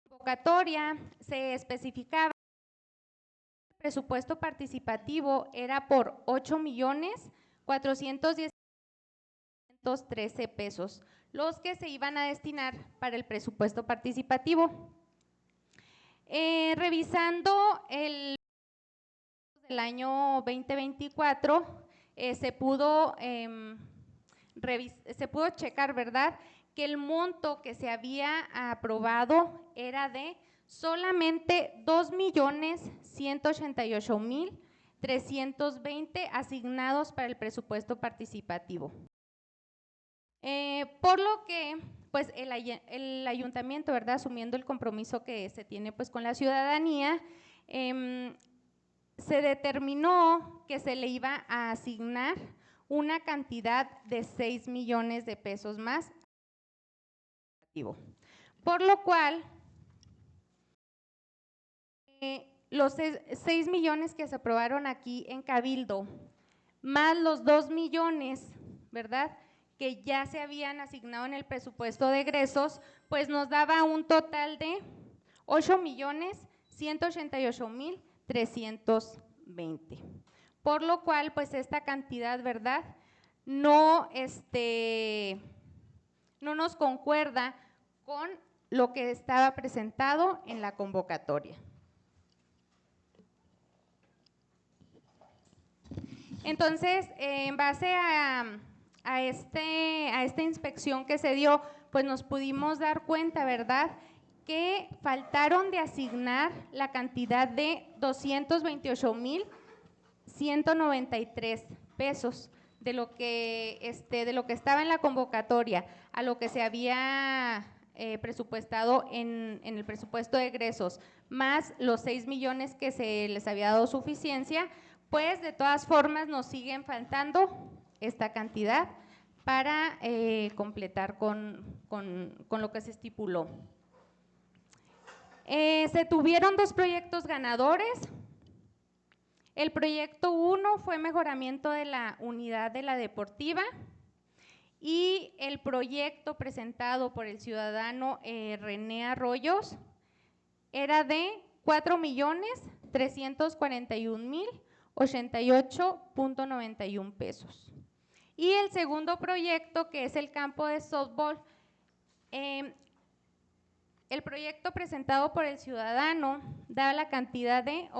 convocatoria se especificaba que el presupuesto participativo era por 8,410,113 pesos, los que se iban a destinar para el presupuesto participativo. Revisando el del año 2024, se pudo checar, ¿verdad?, que el monto que se había aprobado era de solamente 2,188,320 asignados para el presupuesto participativo. Por lo que pues el ayuntamiento, ¿verdad?, asumiendo el compromiso que se tiene pues con la ciudadanía, se determinó que se le iba a asignar una cantidad de 6 millones de pesos más, por lo cual los 6 millones que se aprobaron aquí en Cabildo, más los 2 millones, ¿verdad?, que ya se habían asignado en el presupuesto de egresos, pues nos daba un total de 8,188,320. Por lo cual, pues esta cantidad, ¿verdad?, no nos concuerda con lo que estaba presentado en la convocatoria. Entonces, en base a esta inspección que se dio, pues nos pudimos dar cuenta, ¿verdad?, que faltaron de asignar la cantidad de 228,193 pesos de lo que estaba en la convocatoria a lo que se había presupuestado en el presupuesto de egresos, más los 6 millones que se les había dado suficiencia, pues de todas formas nos siguen faltando esta cantidad para completar con lo que se estipuló. Se tuvieron 2 proyectos ganadores. El proyecto 1 fue mejoramiento de la unidad de la deportiva y el proyecto presentado por el ciudadano René Arroyos era de 4,341,088,91 pesos. Y el segundo proyecto, que es el campo de softball, el proyecto presentado por el ciudadano nos da la cantidad de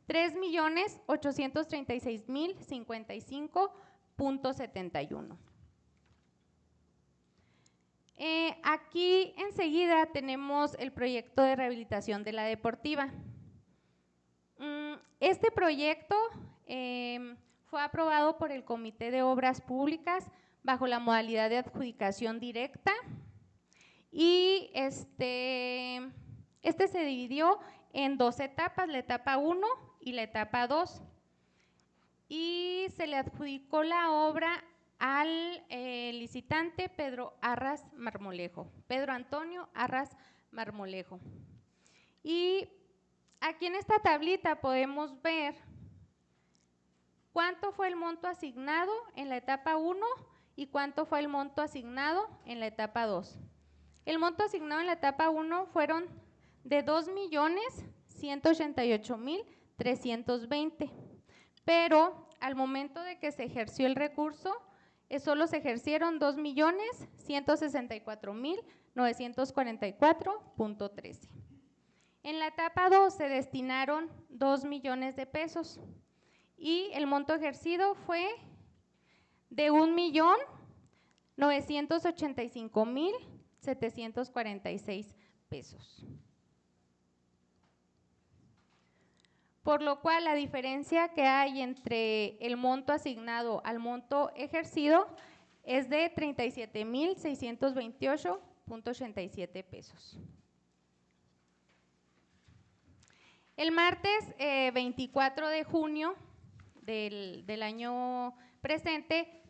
3,836,055,71. Aquí enseguida tenemos el proyecto de rehabilitación de la deportiva. Este proyecto fue aprobado por el Comité de Obras Públicas bajo la modalidad de adjudicación directa y este se dividió en 2 etapas, la etapa 1 y la etapa 2, y se le adjudicó la obra al licitante Pedro Antonio Arras Marmolejo. Y aquí en esta tablita podemos ver cuánto fue el monto asignado en la etapa 1 y cuánto fue el monto asignado en la etapa 2. El monto asignado en la etapa 1 fueron de 2,188,320, pero al momento de que se ejerció el recurso, solo se ejercieron 2,164,944,13. En la etapa 2 se destinaron 2 millones de pesos y el monto ejercido fue de 1,985,746 pesos. Por lo cual la diferencia que hay entre el monto asignado al monto ejercido es de 37,628,87 pesos. El martes 24 de junio del año presente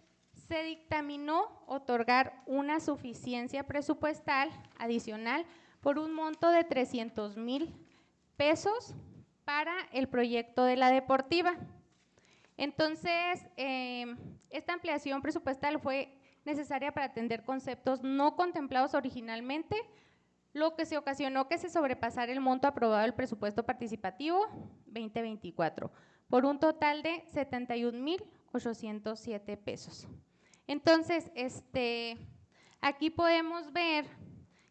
se dictaminó otorgar una suficiencia presupuestal adicional por un monto de 300,000 pesos para el proyecto de la deportiva. Entonces, esta ampliación presupuestal fue necesaria para atender conceptos no contemplados originalmente, lo que se ocasionó que se sobrepasara el monto aprobado del presupuesto participativo 2024 por un total de 71,807 pesos. Entonces, aquí podemos ver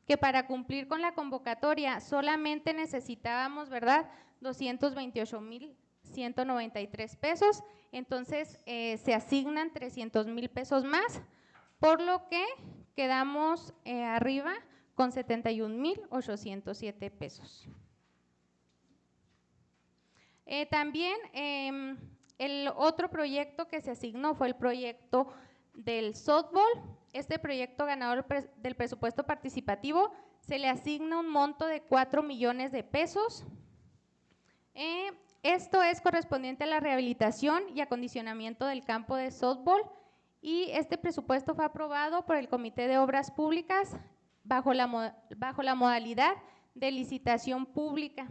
que para cumplir con la convocatoria solamente necesitábamos, ¿verdad?, 228,193 pesos, entonces se asignan 300,000 pesos más, por lo que quedamos arriba con 71,807 pesos. También el otro proyecto que se asignó fue el proyecto del softball. Este proyecto ganador del presupuesto participativo se le asigna un monto de 4 millones de pesos. Esto es correspondiente a la rehabilitación y acondicionamiento del campo de softball y este presupuesto fue aprobado por el Comité de Obras Públicas bajo la modalidad de licitación pública.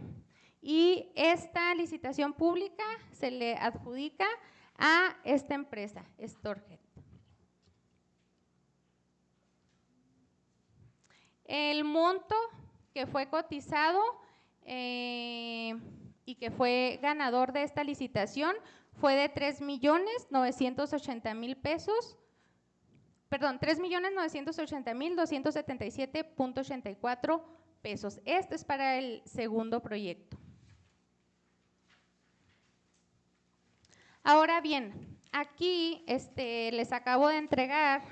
Y esta licitación pública se le adjudica a esta empresa, Storhead. El monto que fue cotizado y que fue ganador de esta licitación fue de 3,980,000 pesos, perdón, 3,980,277.84 pesos. Este es para el segundo proyecto. Ahora bien, aquí les acabo de entregar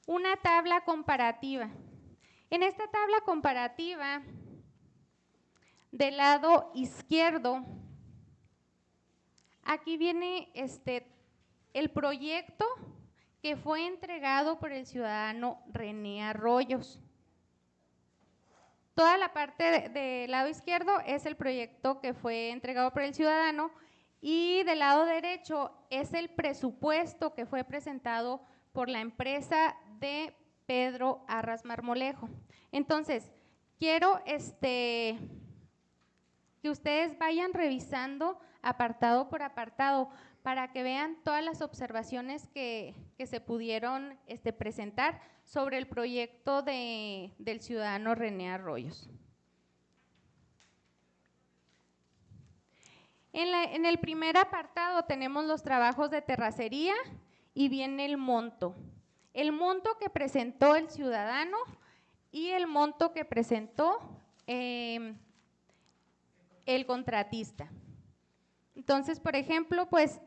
una tabla comparativa. En esta tabla comparativa, del lado izquierdo, aquí viene el proyecto que fue entregado por el ciudadano René Arroyos. Toda la parte del lado izquierdo es el proyecto que fue entregado por el ciudadano y del lado derecho es el presupuesto que fue presentado por la empresa de Pedro Arras Marmolejo. Entonces, quiero que ustedes vayan revisando apartado por apartado para que vean todas las observaciones que se pudieron presentar sobre el proyecto del ciudadano René Arroyos. En el primer apartado tenemos los trabajos de terracería y viene el monto. El monto que presentó el ciudadano y el monto que presentó el contratista. Entonces, por ejemplo, pues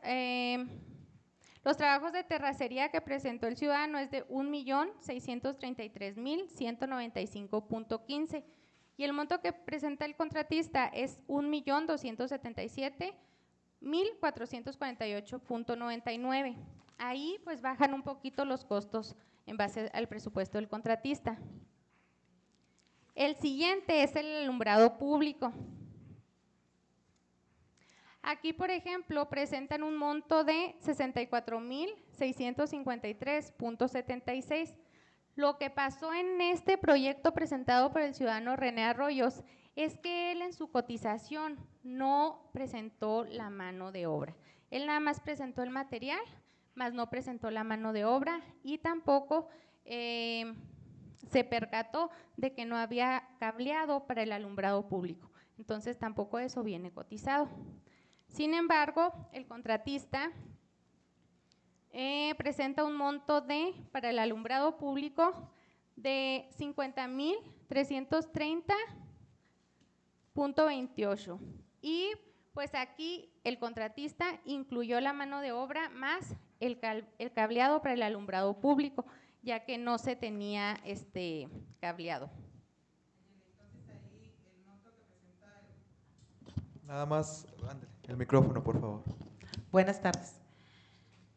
los trabajos de terracería que presentó el ciudadano es de 1,633,195.15 y el monto que presenta el contratista es 1,277,448.99. Ahí pues bajan un poquito los costos en base al presupuesto del contratista. El siguiente es el alumbrado público. Aquí, por ejemplo, presentan un monto de 64,653.76. Lo que pasó en este proyecto presentado por el ciudadano René Arroyos es que él en su cotización no presentó la mano de obra. Él nada más presentó el material, más no presentó la mano de obra y tampoco se percató de que no había cableado para el alumbrado público. Entonces, tampoco eso viene cotizado. Sin embargo, el contratista presenta un monto para el alumbrado público de 50,330.28 y pues aquí el contratista incluyó la mano de obra más el cableado para el alumbrado público, ya que no se tenía cableado. Nada más, ándale, el micrófono, por favor. Buenas tardes.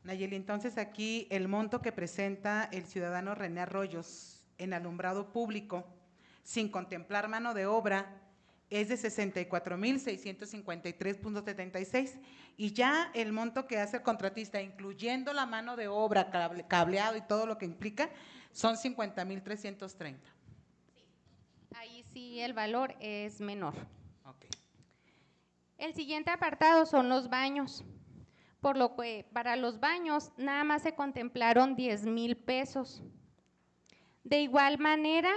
Nayeli, entonces aquí el monto que presenta el ciudadano René Arroyos en alumbrado público, sin contemplar mano de obra, es de 64,653.76 y ya el monto que hace el contratista, incluyendo la mano de obra, cableado y todo lo que implica, son 50,330. Sí, ahí sí el valor es menor. Okay. El siguiente apartado son los baños. por lo que para los baños nada más se contemplaron 10,000 pesos. De igual manera,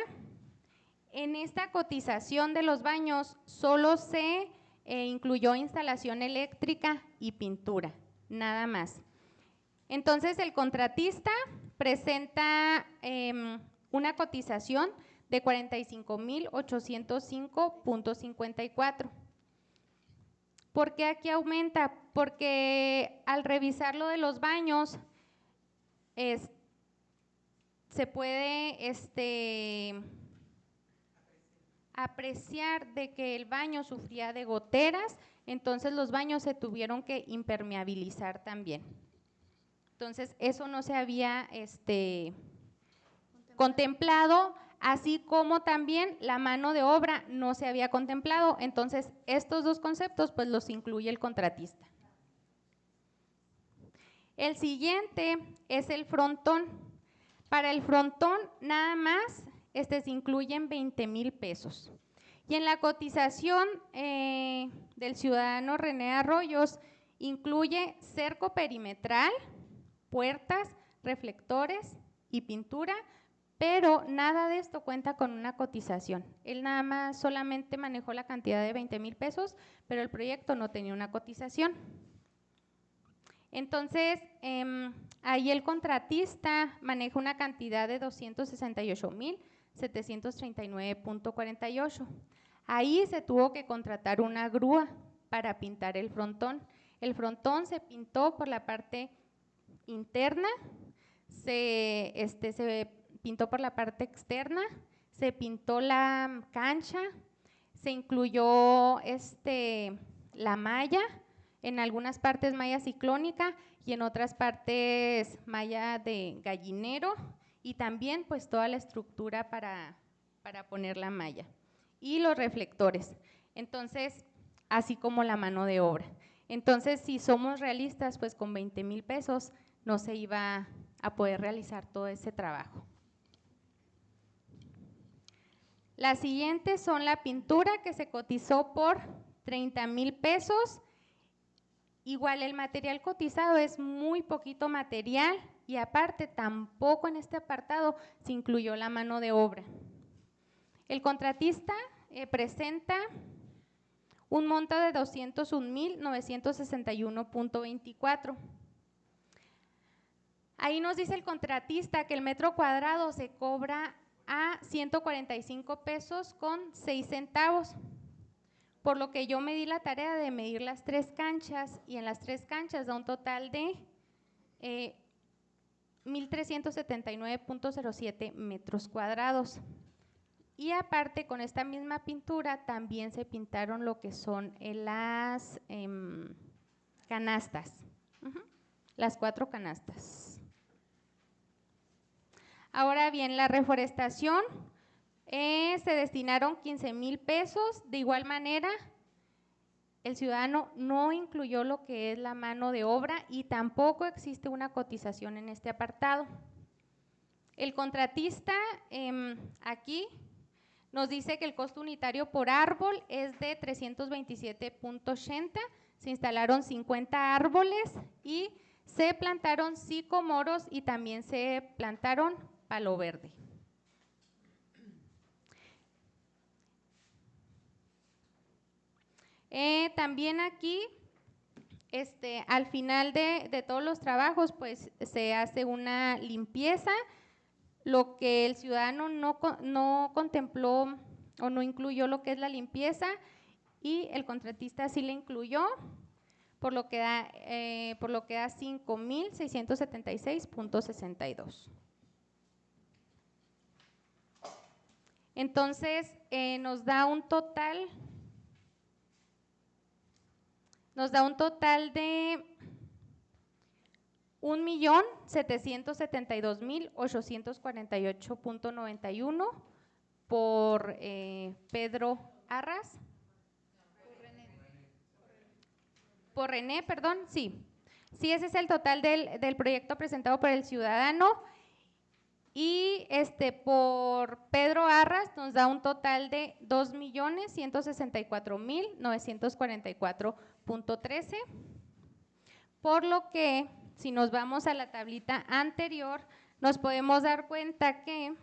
en esta cotización de los baños solo se incluyó instalación eléctrica y pintura, nada más. Entonces, el contratista presenta una cotización de 45,805.54. ¿Por qué aquí aumenta? Porque al revisar lo de los baños, se puede apreciar de que el baño sufría de goteras, entonces los baños se tuvieron que impermeabilizar también. Entonces, eso no se había contemplado, así como también la mano de obra no se había contemplado. Entonces, estos dos conceptos pues los incluye el contratista. El siguiente es el frontón. Para el frontón nada más se incluyen 20,000 pesos. Y en la cotización del ciudadano René Arroyos incluye cerco perimetral, puertas, reflectores y pintura, pero nada de esto cuenta con una cotización. Él nada más solamente manejó la cantidad de 20,000 pesos, pero el proyecto no tenía una cotización. Entonces, ahí el contratista maneja una cantidad de 268,739.48. Ahí se tuvo que contratar una grúa para pintar el frontón. El frontón se pintó por la parte interna, se pintó por la parte externa, se pintó la cancha, se incluyó la malla, en algunas partes malla ciclónica y en otras partes malla de gallinero, y también pues toda la estructura para poner la malla y los reflectores. Entonces, así como la mano de obra. Entonces, si somos realistas, pues con 20,000 pesos no se iba a poder realizar todo ese trabajo. Las siguientes son la pintura, que se cotizó por 30,000 pesos. Igual el material cotizado es muy poquito material y aparte tampoco en este apartado se incluyó la mano de obra. El contratista presenta un monto de 201,961.24. Ahí nos dice el contratista que el metro cuadrado se cobra a 145 pesos con 6 centavos, por lo que yo me di la tarea de medir las 3 canchas y en las 3 canchas da un total de 1,379.07 metros cuadrados. Y aparte, con esta misma pintura también se pintaron lo que son las canastas, las 4 canastas. Ahora bien, la reforestación se destinaron 15,000 pesos. De igual manera, el ciudadano no incluyó lo que es la mano de obra y tampoco existe una cotización en este apartado. El contratista aquí nos dice que el costo unitario por árbol es de 327.80, se instalaron 50 árboles y se plantaron sicomoros y también se plantaron palo verde. También aquí, al final de todos los trabajos, pues se hace una limpieza. Lo que el ciudadano no contempló o no incluyó lo que es la limpieza y el contratista sí la incluyó, por lo que da 5,676.62. Entonces, nos da un total de 1,772,848.91 por Pedro Arras. Por René, perdón, sí. Sí, ese es el total del proyecto presentado por el ciudadano. Y por Pedro Arras nos da un total de 2,164,944.13. por lo que si nos vamos a la tablita anterior, nos podemos dar cuenta que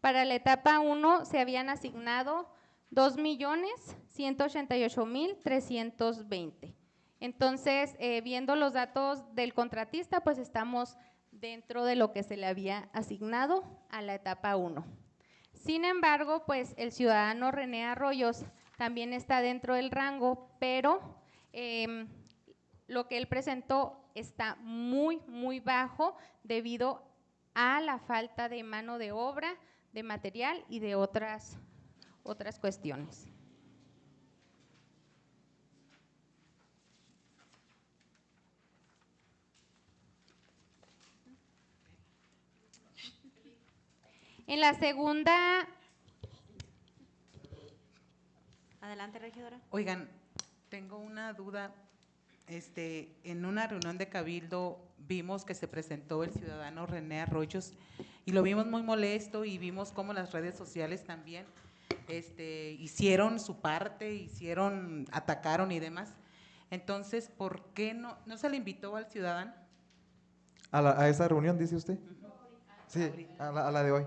para la etapa 1 se habían asignado 2.188.320. Entonces, viendo los datos del contratista, pues estamos dentro de lo que se le había asignado a la etapa 1. Sin embargo, pues el ciudadano René Arroyos también está dentro del rango, pero lo que él presentó está muy, muy bajo debido a la falta de mano de obra, de material y de otras cuestiones. En la segunda… Adelante, regidora. Oigan, tengo una duda. En una reunión de Cabildo vimos que se presentó el ciudadano René Arroyos y lo vimos muy molesto y vimos cómo las redes sociales también hicieron su parte, atacaron y demás. Entonces, ¿por qué no se le invitó al ciudadano? ¿A esa reunión, dice usted? Sí, a la de hoy.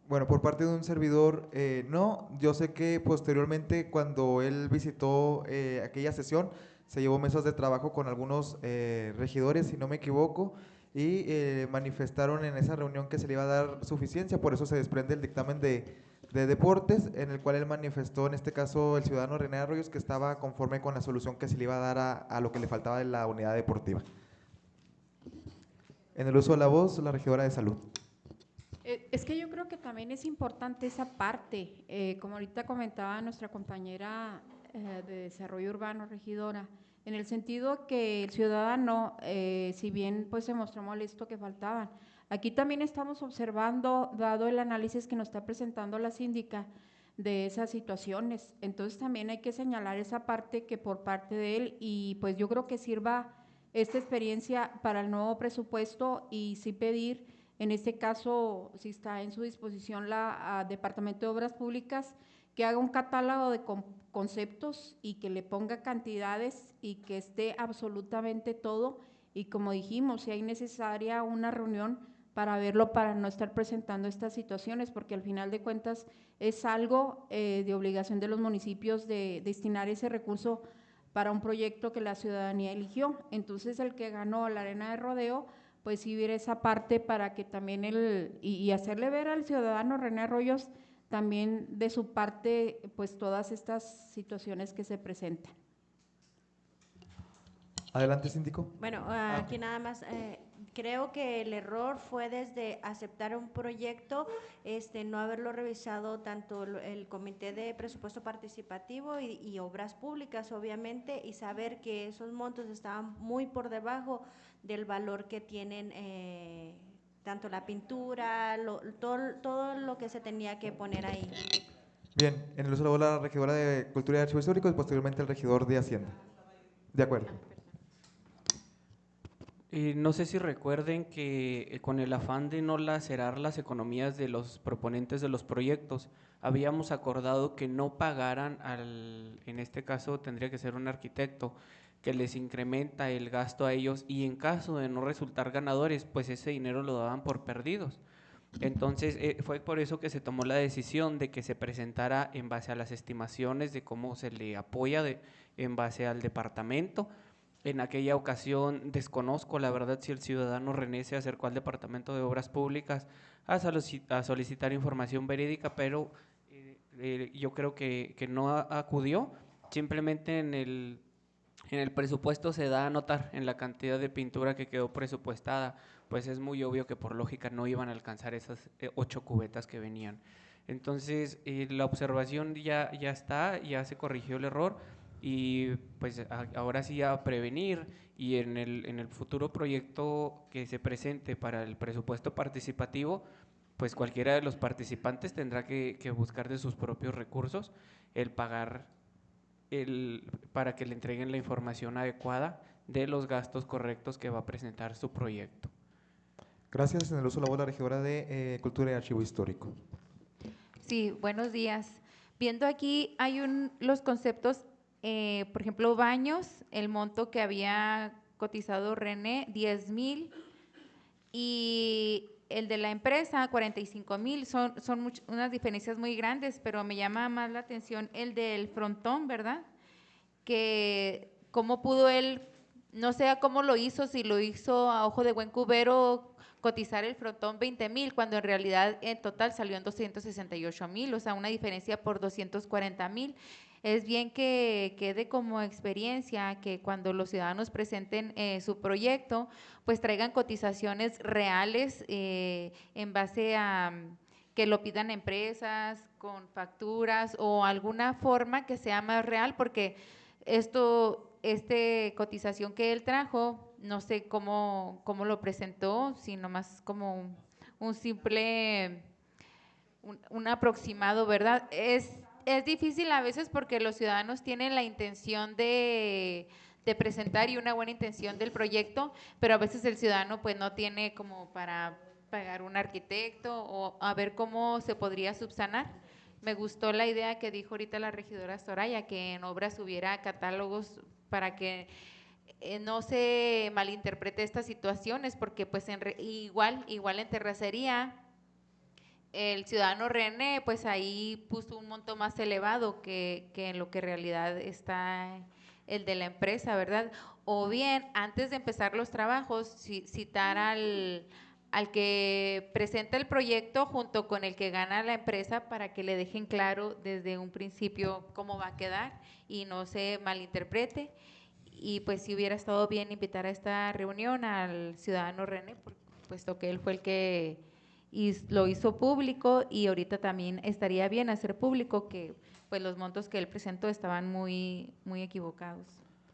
Bueno, por parte de un servidor, no. Yo sé que posteriormente, cuando él visitó aquella sesión, se llevó mesas de trabajo con algunos regidores, si no me equivoco, y manifestaron en esa reunión que se le iba a dar suficiencia. Por eso se desprende el dictamen de deportes, en el cual él manifestó, en este caso el ciudadano René Arroyos, que estaba conforme con la solución que se le iba a dar a lo que le faltaba de la unidad deportiva. En el uso de la voz, la regidora de salud. Es que yo creo que también es importante esa parte, como ahorita comentaba nuestra compañera de Desarrollo Urbano, regidora, en el sentido que el ciudadano, si bien pues se mostró molesto que faltaban, aquí también estamos observando, dado el análisis que nos está presentando la síndica de esas situaciones, entonces también hay que señalar esa parte que por parte de él, y pues yo creo que sirva esta experiencia para el nuevo presupuesto y sí pedir, en este caso, si está en su disposición la Departamento de Obras Públicas, que haga un catálogo de conceptos y que le ponga cantidades y que esté absolutamente todo, y como dijimos, si hay necesaria una reunión para verlo, para no estar presentando estas situaciones, porque al final de cuentas es algo de obligación de los municipios de destinar ese recurso para un proyecto que la ciudadanía eligió. Entonces el que ganó la arena de rodeo, pues sí ver esa parte para que también y hacerle ver al ciudadano René Arroyos también de su parte, pues todas estas situaciones que se presentan. Adelante, síndico. Bueno, aquí nada más, creo que el error fue desde aceptar un proyecto, no haberlo revisado tanto el Comité de Presupuesto Participativo y Obras Públicas, obviamente, y saber que esos montos estaban muy por debajo del valor que tienen tanto la pintura, todo lo que se tenía que poner ahí. Bien, en el uso de la voz, la regidora de Cultura y Archivos Históricos y posteriormente el regidor de Hacienda. De acuerdo. No sé si recuerden que con el afán de no lacerar las economías de los proponentes de los proyectos, habíamos acordado que no pagaran en este caso tendría que ser un arquitecto, que les incrementa el gasto a ellos y en caso de no resultar ganadores, pues ese dinero lo daban por perdidos. Entonces fue por eso que se tomó la decisión de que se presentara en base a las estimaciones de cómo se le apoya en base al departamento. En aquella ocasión desconozco la verdad si el ciudadano René se acercó al Departamento de Obras Públicas a solicitar información verídica, pero yo creo que no acudió. Simplemente en el presupuesto se da a notar en la cantidad de pintura que quedó presupuestada, pues es muy obvio que por lógica no iban a alcanzar esas 8 cubetas que venían. Entonces la observación ya está, ya se corrigió el error y pues ahora sí a prevenir y en el futuro proyecto que se presente para el presupuesto participativo, pues cualquiera de los participantes tendrá que buscar de sus propios recursos el pagar para que le entreguen la información adecuada de los gastos correctos que va a presentar su proyecto. Gracias. En el uso de la voz, la regidora de Cultura y Archivo Histórico. Sí, buenos días. Viendo aquí, hay los conceptos, por ejemplo, baños, el monto que había cotizado René, 10,000, y el de la empresa, 45,000, son unas diferencias muy grandes, pero me llama más la atención el del frontón, ¿verdad? Que cómo pudo él, no sé cómo lo hizo, si lo hizo a ojo de buen cubero, cotizar el frontón 20,000, cuando en realidad en total salió en 268,000, o sea, una diferencia por 240,000. Es bien que quede como experiencia que cuando los ciudadanos presenten su proyecto, pues traigan cotizaciones reales en base a que lo pidan empresas con facturas o alguna forma que sea más real, porque cotización que él trajo, no sé cómo lo presentó, sino más como un simple, un aproximado, ¿verdad? Es difícil a veces porque los ciudadanos tienen la intención de presentar y una buena intención del proyecto, pero a veces el ciudadano pues no tiene como para pagar un arquitecto o a ver cómo se podría subsanar. Me gustó la idea que dijo ahorita la regidora Soraya, que en obras hubiera catálogos para que no se malinterprete estas situaciones, porque pues igual en terracería, el ciudadano René pues ahí puso un monto más elevado que en lo que en realidad está el de la empresa, ¿verdad? O bien, antes de empezar los trabajos, citar al que presenta el proyecto junto con el que gana la empresa para que le dejen claro desde un principio cómo va a quedar y no se malinterprete. Y pues si hubiera estado bien invitar a esta reunión al ciudadano René, puesto que él fue el que lo hizo público, y ahorita también estaría bien hacer público que pues los montos que él presentó estaban muy equivocados.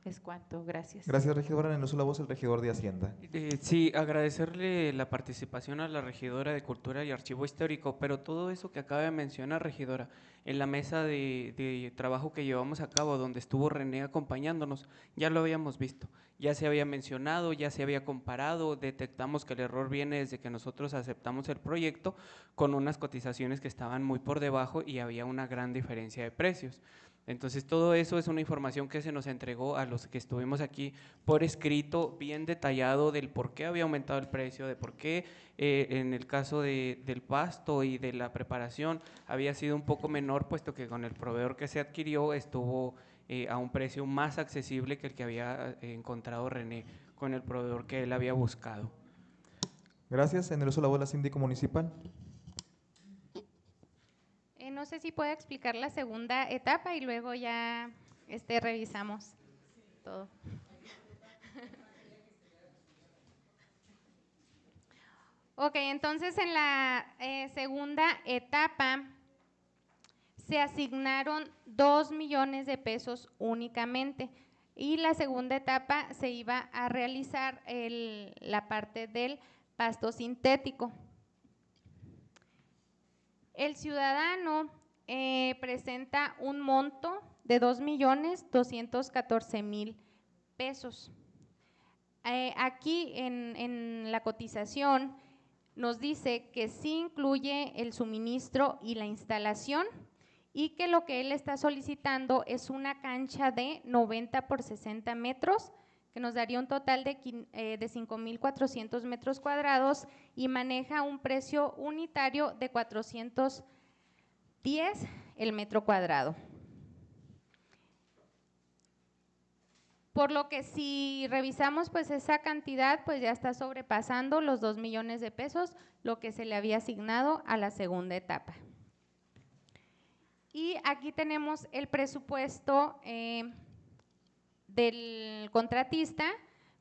Es cuanto, gracias. Gracias, regidora. En el uso de la voz, el regidor de Hacienda. Sí, agradecerle la participación a la regidora de Cultura y Archivo Histórico, pero todo eso que acaba de mencionar, regidora, en la mesa de trabajo que llevamos a cabo, donde estuvo René acompañándonos, ya lo habíamos visto, ya se había mencionado, ya se había comparado, detectamos que el error viene desde que nosotros aceptamos el proyecto con unas cotizaciones que estaban muy por debajo y había una gran diferencia de precios. Entonces, todo eso es una información que se nos entregó a los que estuvimos aquí por escrito, bien detallado del por qué había aumentado el precio, de por qué en el caso del pasto y de la preparación había sido un poco menor, puesto que con el proveedor que se adquirió estuvo a un precio más accesible que el que había encontrado René con el proveedor que él había buscado. Gracias. En el uso de la voz, la síndico municipal. No sé si puedo explicar la segunda etapa y luego ya revisamos todo. Ok, entonces en la segunda etapa se asignaron 2 millones de pesos únicamente, y la segunda etapa se iba a realizar la parte del pasto sintético. El ciudadano presenta un monto de 2,214,000 pesos. Aquí en la cotización nos dice que sí incluye el suministro y la instalación, y que lo que él está solicitando es una cancha de 90 por 60 metros, que nos daría un total de 5,400 metros cuadrados, y maneja un precio unitario de 410 el metro cuadrado. Por lo que si revisamos pues esa cantidad, pues ya está sobrepasando los 2 millones de pesos, lo que se le había asignado a la segunda etapa. Y aquí tenemos el presupuesto del contratista.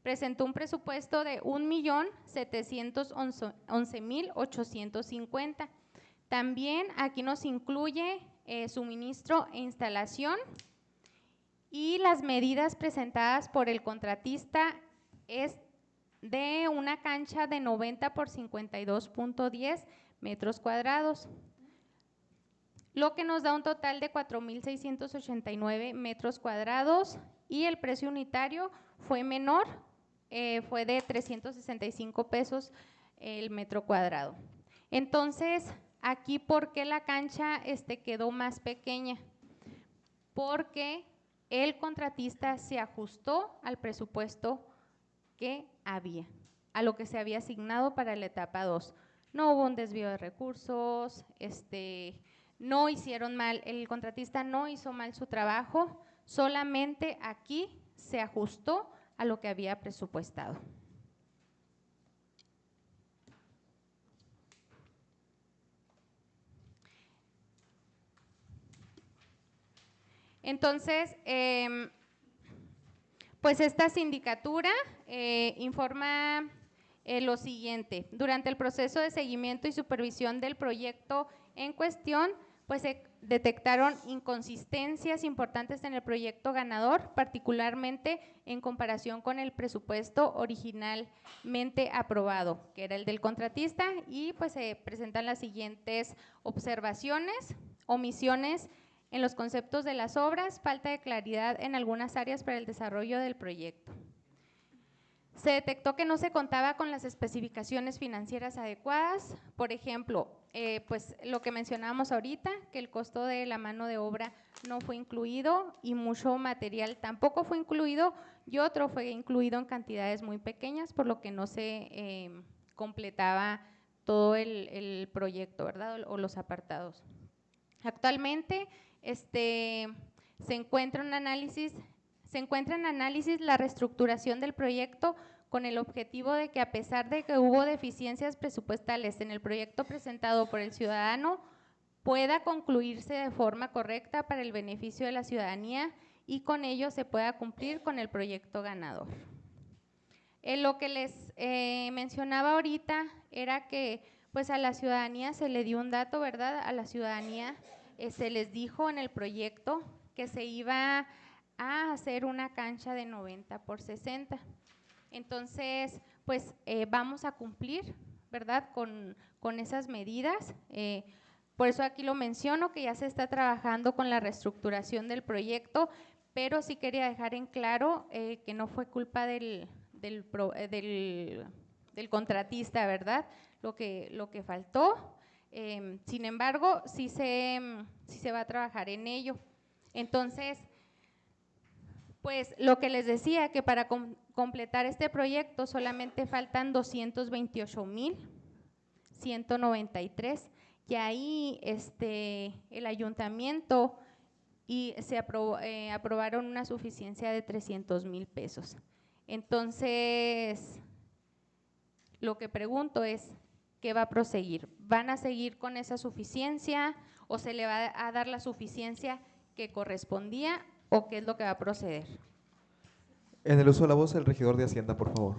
Presentó un presupuesto de 1,711,850. También aquí nos incluye suministro e instalación, y las medidas presentadas por el contratista es de una cancha de 90 por 52.10 metros cuadrados, lo que nos da un total de 4,689 metros cuadrados, y el precio unitario fue menor, fue de 365 pesos el metro cuadrado. Entonces, Aquí, ¿por qué la cancha quedó más pequeña? Porque el contratista se ajustó al presupuesto que había, a lo que se había asignado para la etapa 2. No hubo un desvío de recursos, no hicieron mal, el contratista no hizo mal su trabajo, solamente aquí se ajustó a lo que había presupuestado. Entonces, pues esta sindicatura informa lo siguiente: durante el proceso de seguimiento y supervisión del proyecto en cuestión, pues se detectaron inconsistencias importantes en el proyecto ganador, particularmente en comparación con el presupuesto originalmente aprobado, que era el del contratista, y pues se presentan las siguientes observaciones: omisiones en los conceptos de las obras, falta de claridad en algunas áreas para el desarrollo del proyecto. Se detectó que no se contaba con las especificaciones financieras adecuadas, por ejemplo, pues lo que mencionábamos ahorita, que el costo de la mano de obra no fue incluido y mucho material tampoco fue incluido, y otro fue incluido en cantidades muy pequeñas, por lo que no se completaba todo el proyecto, ¿verdad? O los apartados. Actualmente se encuentra en análisis la reestructuración del proyecto con el objetivo de que, a pesar de que hubo deficiencias presupuestales en el proyecto presentado por el ciudadano, pueda concluirse de forma correcta para el beneficio de la ciudadanía y con ello se pueda cumplir con el proyecto ganador. Lo que les mencionaba ahorita era que pues a la ciudadanía se le dio un dato, ¿verdad? A la ciudadanía se les dijo en el proyecto que se iba a hacer una cancha de 90 por 60. Entonces, pues vamos a cumplir, ¿verdad? Con esas medidas. Por eso aquí lo menciono, que ya se está trabajando con la reestructuración del proyecto, pero sí quería dejar en claro que no fue culpa del contratista, ¿verdad? Lo que faltó. Sin embargo, sí se va a trabajar en ello. Entonces, pues lo que les decía, que para completar este proyecto solamente faltan 228,193, y ahí el ayuntamiento se aprobaron una suficiencia de 300,000 pesos. Entonces, lo que pregunto es, ¿qué va a proseguir? ¿Van a seguir con esa suficiencia o se le va a dar la suficiencia que correspondía o qué es lo que va a proceder? En el uso de la voz, el regidor de Hacienda, por favor.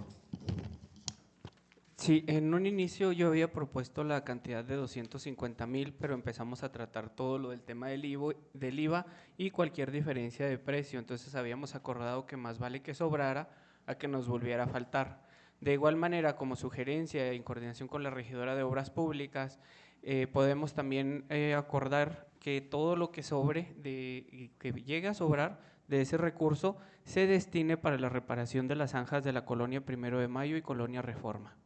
Sí, en un inicio yo había propuesto la cantidad de 250,000, pero empezamos a tratar todo lo del tema del IVA y cualquier diferencia de precio, entonces habíamos acordado que más vale que sobrara a que nos volviera a faltar. De igual manera, como sugerencia en coordinación con la regidora de Obras Públicas, podemos también acordar que todo lo que sobre, que llegue a sobrar de ese recurso, se destine para la reparación de las zanjas de la Colonia 1 de Mayo y Colonia Reforma.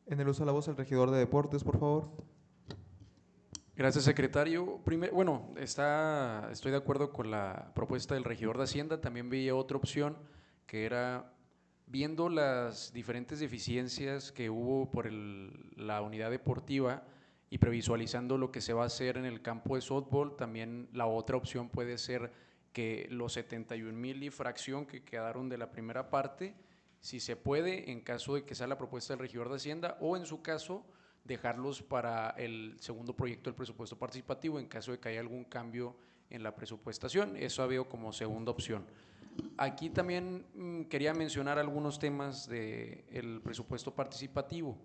En el uso de la voz, el regidor de Deportes, por favor. Gracias, secretario. Estoy de acuerdo con la propuesta del regidor de Hacienda. También veía otra opción, que era, viendo las diferentes deficiencias que hubo por la unidad deportiva y previsualizando lo que se va a hacer en el campo de softball, también la otra opción puede ser que los 71,000 y fracción que quedaron de la primera parte, si se puede, en caso de que sea la propuesta del regidor de Hacienda, o en su caso, dejarlos para el segundo proyecto del presupuesto participativo en caso de que haya algún cambio en la presupuestación. Eso ha habido como segunda opción. Aquí también quería mencionar algunos temas del presupuesto participativo.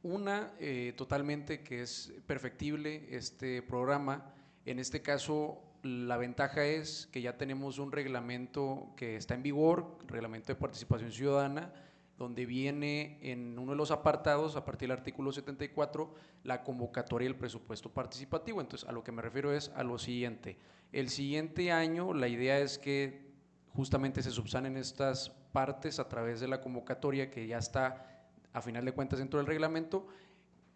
Una, totalmente que es perfectible este programa. En este caso, la ventaja es que ya tenemos un reglamento que está en vigor, reglamento de participación ciudadana, donde viene en uno de los apartados, a partir del artículo 74, la convocatoria del presupuesto participativo. Entonces, a lo que me refiero es a lo siguiente: el siguiente año la idea es que justamente se subsanen estas partes a través de la convocatoria que ya está a final de cuentas dentro del reglamento,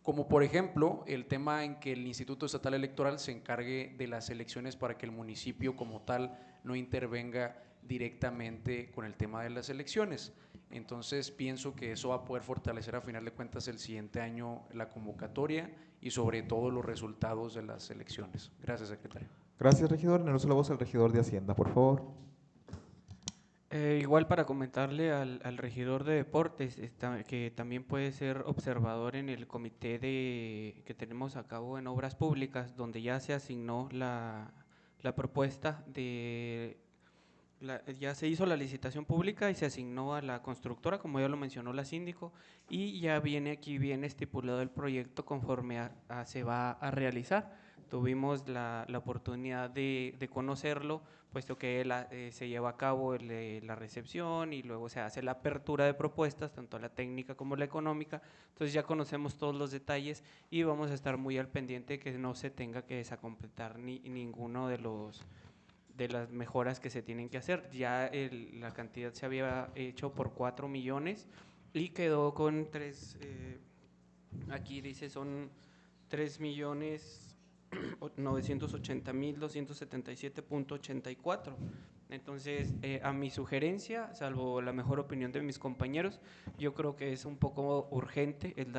como por ejemplo el tema en que el Instituto Estatal Electoral se encargue de las elecciones para que el municipio como tal no intervenga directamente con el tema de las elecciones. Entonces pienso que eso va a poder fortalecer a final de cuentas el siguiente año la convocatoria y sobre todo los resultados de las elecciones. Gracias, secretario. Gracias, regidor. En el uso de la voz, el regidor de Hacienda, por favor. Igual para comentarle al regidor de deportes, que también puede ser observador en el comité que tenemos a cabo en obras públicas, donde ya se asignó la propuesta ya se hizo la licitación pública y se asignó a la constructora, como ya lo mencionó la síndico, y ya viene estipulado el proyecto conforme se va a realizar. Tuvimos la oportunidad de conocerlo, puesto que se lleva a cabo la recepción y luego se hace la apertura de propuestas, tanto la técnica como la económica. Entonces ya conocemos todos los detalles y vamos a estar muy al pendiente que no se tenga que desacompletar ninguno de las mejoras que se tienen que hacer. Ya la cantidad se había hecho por 4 millones y quedó con 3, aquí dice son 3.980.277.84. Entonces, a mi sugerencia, salvo la mejor opinión de mis compañeros, yo creo que es un poco urgente el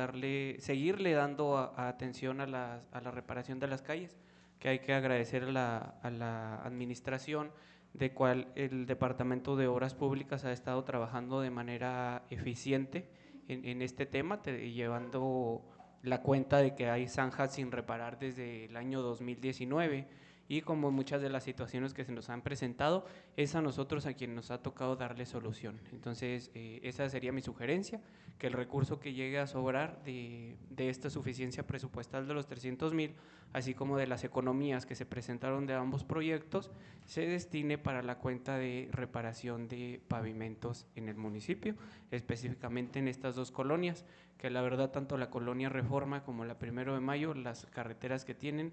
seguirle dando atención a la reparación de las calles, que hay que agradecer a la administración, de cual el Departamento de Obras Públicas ha estado trabajando de manera eficiente en este tema, llevando la cuenta de que hay zanjas sin reparar desde el año 2019, y como muchas de las situaciones que se nos han presentado, es a nosotros a quien nos ha tocado darle solución. Entonces, esa sería mi sugerencia, que el recurso que llegue a sobrar de esta suficiencia presupuestal de los 300,000, así como de las economías que se presentaron de ambos proyectos, se destine para la cuenta de reparación de pavimentos en el municipio, específicamente en estas dos colonias, que la verdad tanto la colonia Reforma como la 1 de Mayo, las carreteras que tienen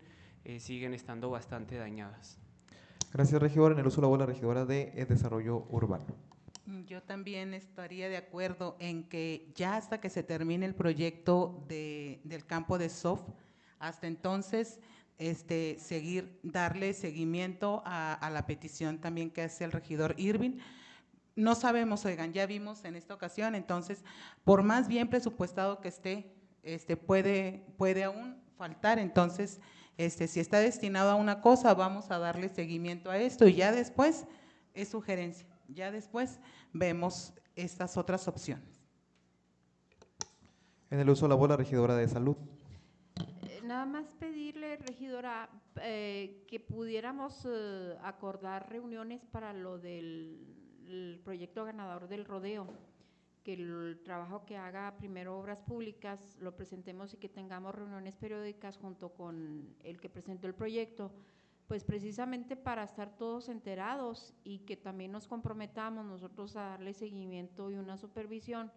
siguen estando bastante dañadas. Gracias, regidor. En el uso de la voz, la regidora de Desarrollo Urbano. Yo también estaría de acuerdo en que ya hasta que se termine el proyecto del campo de SOF, hasta entonces darle seguimiento a la petición también que hace el regidor Irving. No sabemos, oigan, ya vimos en esta ocasión, entonces, por más bien presupuestado que esté, puede aún faltar. Entonces, si está destinado a una cosa, vamos a darle seguimiento a esto y ya después, es sugerencia, ya después vemos estas otras opciones. En el uso de la voz, la regidora de Salud. Nada más pedirle, regidora, que pudiéramos acordar reuniones para lo del proyecto ganador del rodeo, que el trabajo que haga primero Obras Públicas lo presentemos y que tengamos reuniones periódicas junto con el que presentó el proyecto, pues precisamente para estar todos enterados y que también nos comprometamos nosotros a darle seguimiento y una supervisión,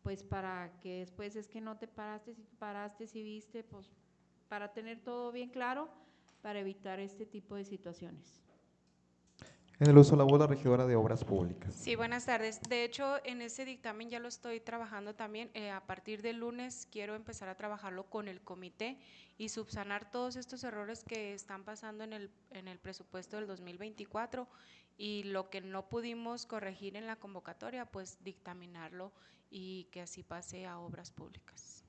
pues para que después es que no te paraste, si paraste, si viste, pues para tener todo bien claro, para evitar este tipo de situaciones. En el uso de la voz, la regidora de Obras Públicas. Sí, buenas tardes. De hecho, en ese dictamen ya lo estoy trabajando también. A partir del lunes quiero empezar a trabajarlo con el comité y subsanar todos estos errores que están pasando en el presupuesto del 2024, y lo que no pudimos corregir en la convocatoria, pues dictaminarlo y que así pase a Obras Públicas.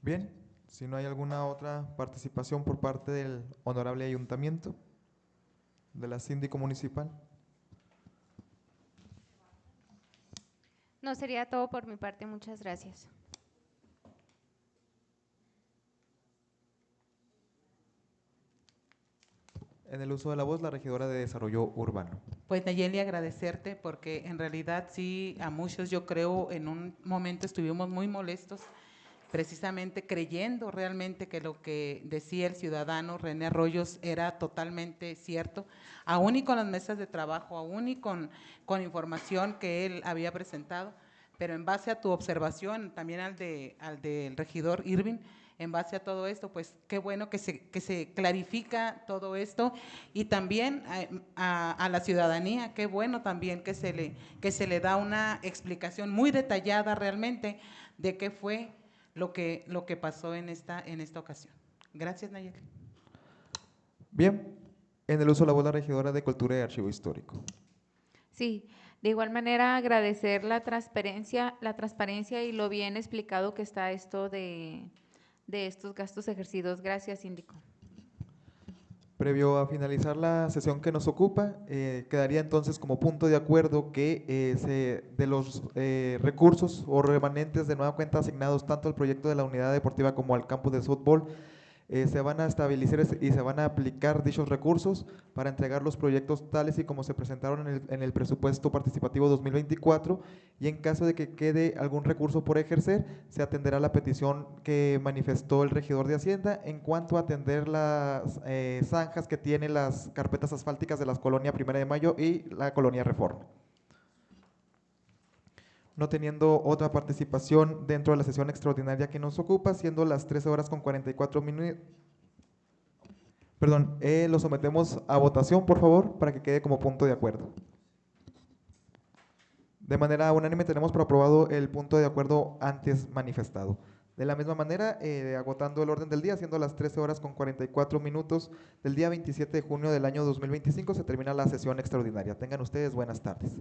Bien, si no hay alguna otra participación por parte del honorable ayuntamiento, de la síndico municipal. No, sería todo por mi parte, muchas gracias. En el uso de la voz, la regidora de Desarrollo Urbano. Pues Nayeli, agradecerte porque en realidad sí, a muchos yo creo en un momento estuvimos muy molestos, precisamente creyendo realmente que lo que decía el ciudadano René Arroyos era totalmente cierto, aún y con las mesas de trabajo, aún y con información que él había presentado, pero en base a tu observación, también al del regidor Irving, en base a todo esto, pues qué bueno que se clarifica todo esto, y también a la ciudadanía, qué bueno también que se le da una explicación muy detallada realmente de qué fue lo que pasó en esta ocasión. Gracias, Nayeli. Bien, en el uso de la voz la regidora de Cultura y Archivo Histórico. Sí, de igual manera agradecer la transparencia y lo bien explicado que está esto de estos gastos ejercidos. Gracias, síndico. Previo a finalizar la sesión que nos ocupa, quedaría entonces como punto de acuerdo que de los recursos o remanentes de nueva cuenta asignados tanto al proyecto de la unidad deportiva como al campus de fútbol, se van a estabilizar y se van a aplicar dichos recursos para entregar los proyectos tales y como se presentaron en el presupuesto participativo 2024, y en caso de que quede algún recurso por ejercer, se atenderá la petición que manifestó el regidor de Hacienda en cuanto a atender las zanjas que tienen las carpetas asfálticas de la colonia Primera de Mayo y la colonia Reforma. No teniendo otra participación dentro de la sesión extraordinaria que nos ocupa, siendo las 13 horas con 44 minutos. Perdón, lo sometemos a votación, por favor, para que quede como punto de acuerdo. De manera unánime tenemos por aprobado el punto de acuerdo antes manifestado. De la misma manera, agotando el orden del día, siendo las 13 horas con 44 minutos del día 27 de junio del año 2025, se termina la sesión extraordinaria. Tengan ustedes buenas tardes.